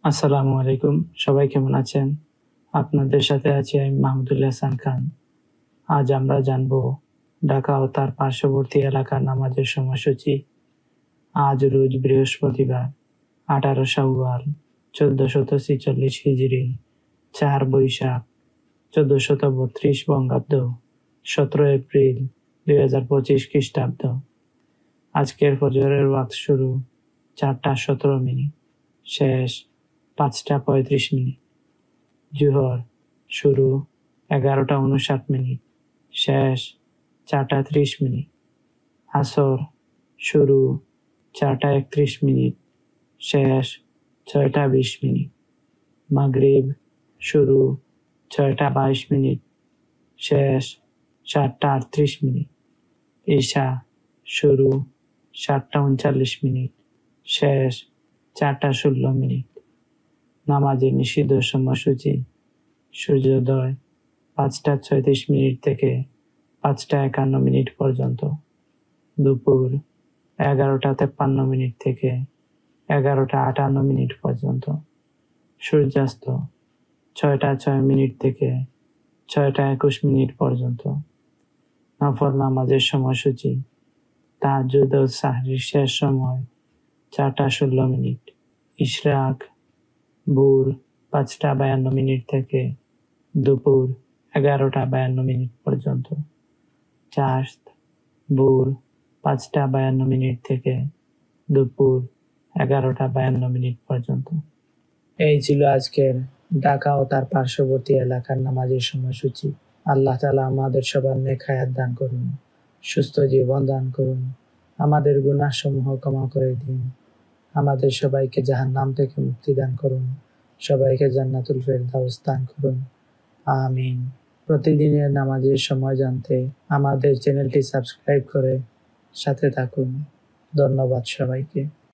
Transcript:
আসসালামু আলাইকুম। সবাই কেমন আছেন? আপনাদের সাথে আছি আমি মাহমুদুল হাসান খান। আজ আমরা জানব ঢাকা ও তার পার্শ্ববর্তী এলাকার নামাজের সময়সূচি। আজ রোজ বৃহস্পতিবার 18 শাওয়াল 1446 হিজরি, 4 বৈশাখ 1432 বঙ্গাব্দ, 17 এপ্রিল 2025 খ্রিস্টাব্দ। আজকের ফজরের ওয়াক্ত শুরু 4টা 17 মিনিট, শেষ 5টা 35 মিনিট। জোহর শুরু 11টা 59 মিনিট, শেষ 4টা 30 মিনিট। আসর শুরু 4টা 31 মিনিট, শেষ 6টা 20 মিনিট। মাগরিব শুরু 6টা 22 মিনিট, শেষ 7টা 38 মিনিট। ঈশা শুরু 7টা 39 মিনিট, শেষ 4টা 16 মিনিট। নামাজের নিষিদ্ধ সময়সূচি: সূর্যোদয় 5টা 36 মিনিট থেকে 5টা 51 মিনিট পর্যন্ত, দুপুর 11টা 53 মিনিট থেকে 11টা 58 মিনিট পর্যন্ত, সূর্যাস্ত 6টা 6 মিনিট থেকে 6টা 21 মিনিট পর্যন্ত। নফল নামাজের সময়সূচি: তাহাজ্জুদ ও সাহরির শেষ সময় 4টা 16 মিনিট, ইশরাক ভোর 5টা 52 মিনিট থেকে দুপুর 11টা 52 মিনিট পর্যন্ত, চাশত ভোর 5টা 52 মিনিট থেকে দুপুর 11টা 52 মিনিট পর্যন্ত। এই ছিল আজকের ঢাকা ও তার পার্শ্ববর্তী এলাকার নামাজের সময়সূচি। আল্লাহ তাআলা আমাদের সবার নেক হায়াত দান করুন, সুস্থ জীবন দান করুন, আমাদের গুনাহসমূহ ক্ষমা করে দিন, আমাদের সবাইকে জাহান্নাম থেকে মুক্তি দান করুন, সবাইকে জান্নাতুল ফেরদাউস দান করুন, আমিন। প্রতিদিনের নামাজের সময় জানতে আমাদের চ্যানেলটি সাবস্ক্রাইব করে সাথে থাকুন। ধন্যবাদ সবাইকে।